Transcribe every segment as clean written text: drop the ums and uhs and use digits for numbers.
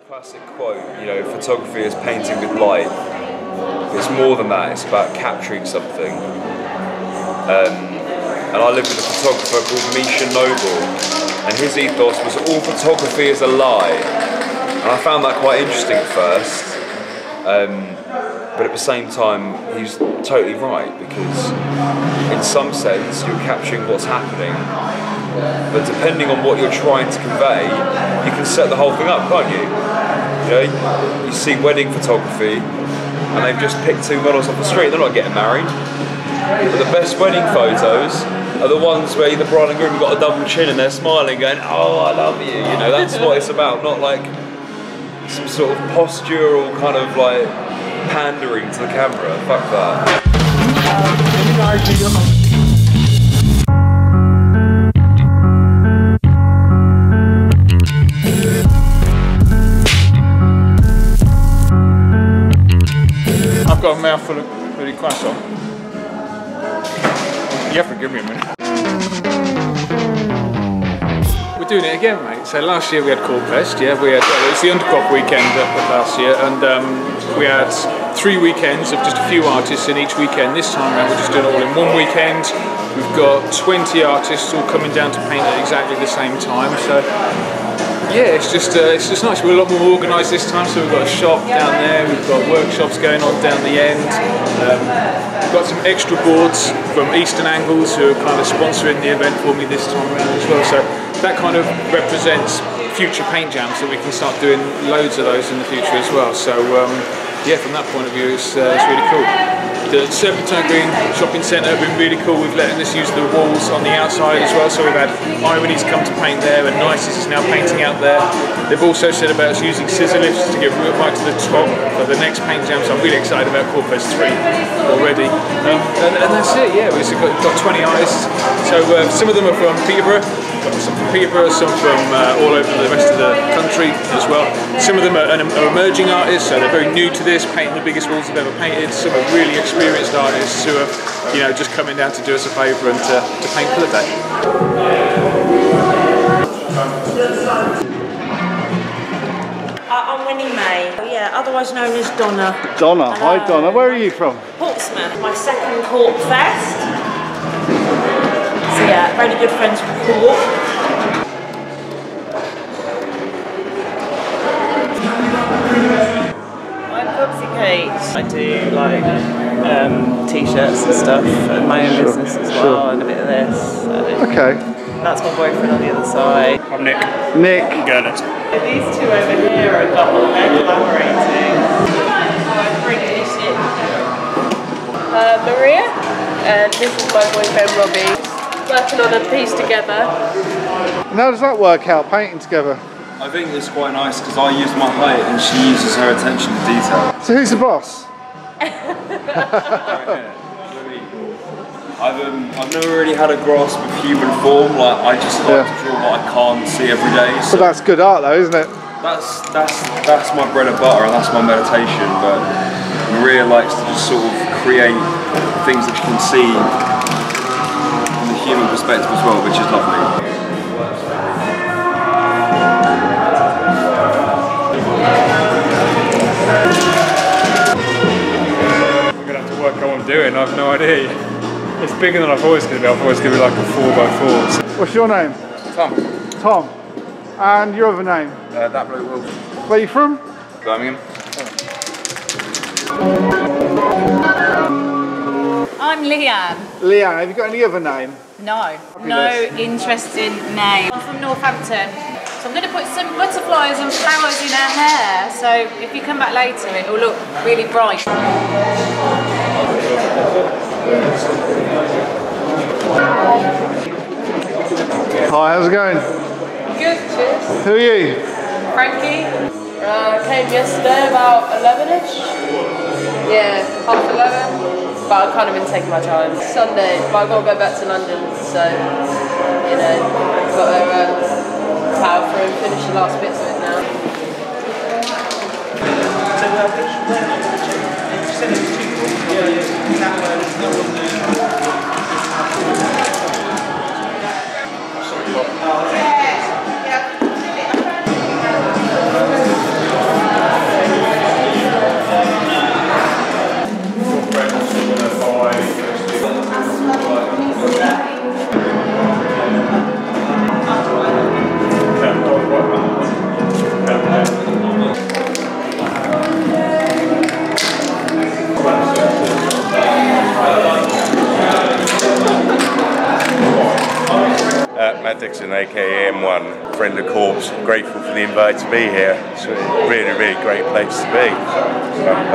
classic quote, you know, photography is painting with light. It's more than that, it's about capturing something. And I lived with a photographer called Misha Noble, and his ethos was all photography is a lie. And I found that quite interesting at first, but at the same time he's totally right, because in some sense you're capturing what's happening, but depending on what you're trying to convey, you can set the whole thing up, can't you? You know, you see wedding photography and they've just picked two models off the street, they're not getting married. But the best wedding photos are the ones where the bride and groom have got a double chin and they're smiling going, oh, I love you, you know, that's what it's about, not like some sort of postural kind of like pandering to the camera, fuck that. I've got a mouthful of bloody croissant. You have to give me a minute. We're doing it again, mate. So last year we had KORPFEST, yeah, it was the Undercrop weekend last year, and we had 3 weekends of just a few artists in each weekend. This time around we're just doing it all in one weekend. We've got 20 artists all coming down to paint at exactly the same time. So yeah, it's just nice. We're a lot more organised this time, so we've got a shop down there, we've got workshops going on down the end. We've got some extra boards from Eastern Angles who are kind of sponsoring the event for me this time around as well. So that kind of represents future paint jams, so we can start doing loads of those in the future as well. So yeah, from that point of view, it's really cool. The Serpentine Green Shopping Centre have been really cool with letting us use the walls on the outside as well, so we've had Ironies come to paint there and Nices is now painting out there. They've also said about us using scissor lifts to get right to the top for the next paint jam, so I'm really excited about KORPFEST2 already. And that's it, yeah, we've got 20 artists, so some of them are from Peterborough, some from Peterborough, some from all over the rest of the country as well. Some of them are emerging artists, so they're very new to this, painting the biggest walls they've ever painted. Some are really experienced artists who are, you know, just coming down to do us a favour and to paint for the day. I'm Winnie May, yeah, otherwise known as Donna. Donna, hi Donna, where are you from? Portsmouth, my second KORPFEST. So yeah, really good friends with KORP. I do like t-shirts and stuff, and my own business as well, and a bit of this. So okay. That's my boyfriend on the other side. I'm Nick. Nick. Gernot. These two over here are a couple, they're collaborating. Maria, and this is my boyfriend Robbie. Working on a piece together. And how does that work out, painting together? I think it's quite nice because I use my height and she uses her attention to detail. So who's the boss? I've never really had a grasp of human form. Like I just like to draw what I can't see every day. So but that's good art though, isn't it? That's my bread and butter and that's my meditation. But Maria likes to just sort of create things that you can see from the human perspective as well, which is lovely. What I'm doing, I have no idea. It's bigger than I thought it was going to be. I thought it was going to be like a 4x4. So. What's your name? Tom. Tom. And your other name? That bloke Will. Where are you from? Birmingham. I'm Leanne. Leanne, have you got any other name? No. No interesting name. I'm from Northampton. So I'm going to put some butterflies and flowers in her hair, so if you come back later it will look really bright. Hi, how's it going? Good, cheers. Who are you? Frankie. Came yesterday about 11ish. Yeah, half 11. But I've kind of been taking my time. Sunday, but I've got to go back to London, so, you know, got to power through and finish the last bits of it now. Dixon, aka M1, friend of KORP's, grateful for the invite to be here. It's a really, really great place to be.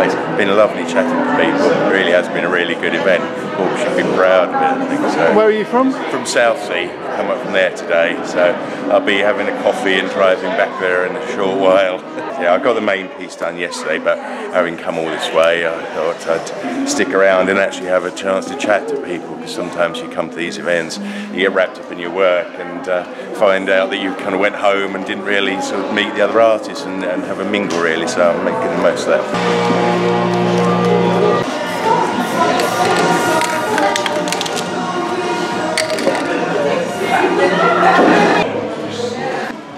It's been a lovely chatting to people. It really has been a really good event. KORP should be proud of it, I think so. Where are you from? From Southsea. Come up from there today, so I'll be having a coffee and driving back there in a short while. Yeah, I got the main piece done yesterday, but having come all this way, I thought I'd stick around and actually have a chance to chat to people, because sometimes you come to these events, you get wrapped up in your work and find out that you kind of went home and didn't really sort of meet the other artists and have a mingle really, so I'm making the most of that.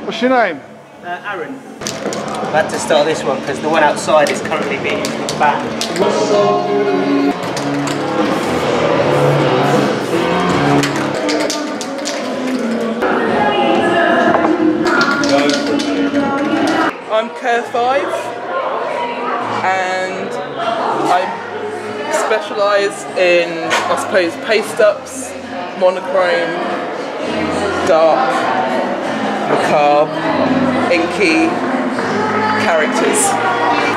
What's your name? Aaron. I'm about to start this one because the one outside is currently being banned. I'm KORP and I specialise in, I suppose, paste-ups, monochrome, dark, macabre, inky characters,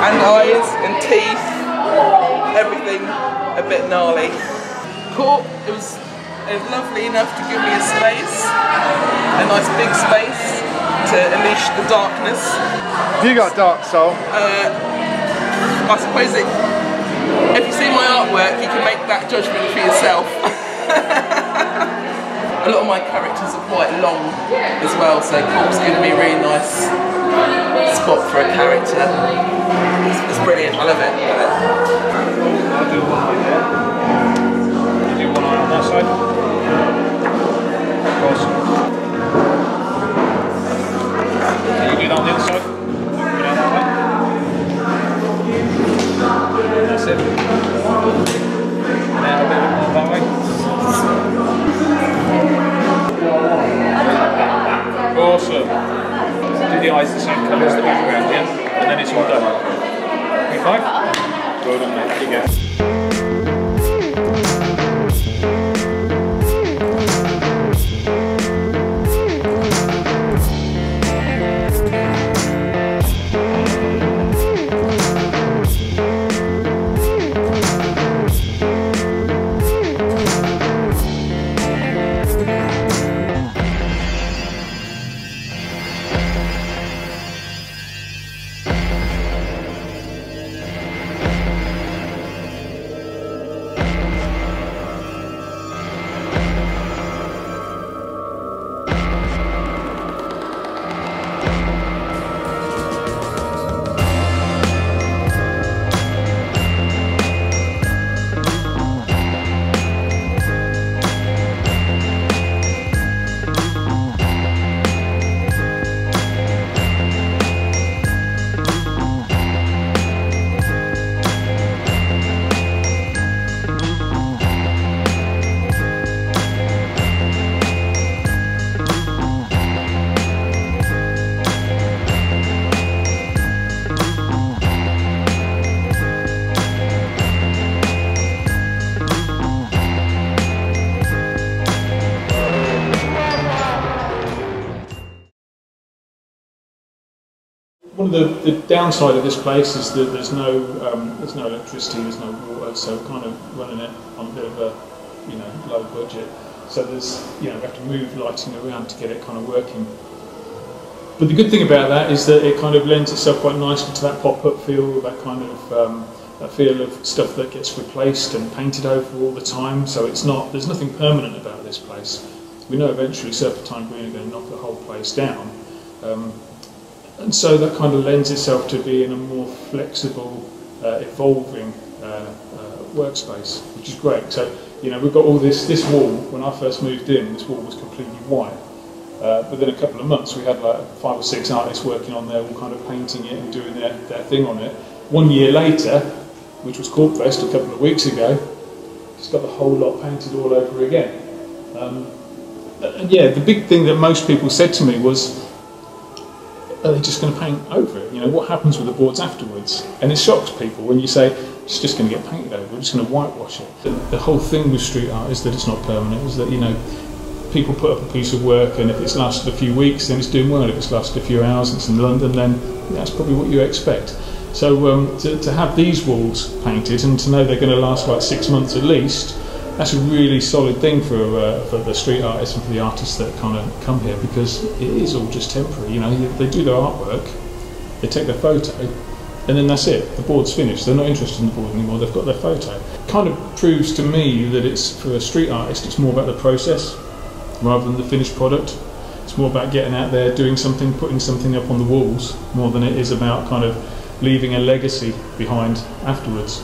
and eyes and teeth, everything a bit gnarly. KORP, it was lovely enough to give me a space, a nice big space to unleash the darkness. Have you got dark soul? I suppose if you see my artwork, you can make that judgment for yourself. A lot of my characters are quite long as well, so KORP's given me a really nice spot for a character. It's brilliant, I love it. I'll do one eye there. You do one eye on that side. Awesome. Can you do that on the other side? Put it out that way. That's it. And now a bit more that way. Awesome. Do the eyes the same colours that we've around here, and then it's all done. 25? Well done, mate. Here you go. One of the downside of this place is that there's no electricity, there's no water, so we're kind of running it on a bit of a low budget. So there's we have to move lighting around to get it kind of working. But the good thing about that is that it kind of lends itself quite nicely to that pop-up feel, that kind of that feel of stuff that gets replaced and painted over all the time. So there's nothing permanent about this place. We know eventually Serpentine Green are going to knock the whole place down. And so that kind of lends itself to being a more flexible, evolving workspace, which is great. So, we've got all this wall. When I first moved in, this wall was completely white. Within a couple of months, we had like 5 or 6 artists working on there, all kind of painting it and doing their thing on it. 1 year later, which was KORPFEST a couple of weeks ago, just got the whole lot painted all over again. And yeah, the big thing that most people said to me was, are they just going to paint over it? What happens with the boards afterwards? And it shocks people when you say, it's just going to get painted over, we're just going to whitewash it. The whole thing with street art is that it's not permanent, is that, people put up a piece of work, and if it's lasted a few weeks, then it's doing well. If it's lasted a few hours and it's in London, then that's probably what you expect. So to have these walls painted and to know they're going to last like 6 months at least, that's a really solid thing for the street artists and for the artists that kind of come here, because it is all just temporary. You know, they do their artwork, they take their photo, and then that's it. The board's finished. They're not interested in the board anymore. They've got their photo. It kind of proves to me that it's, for a street artist, it's more about the process rather than the finished product. It's more about getting out there, doing something, putting something up on the walls, more than it is about kind of leaving a legacy behind afterwards.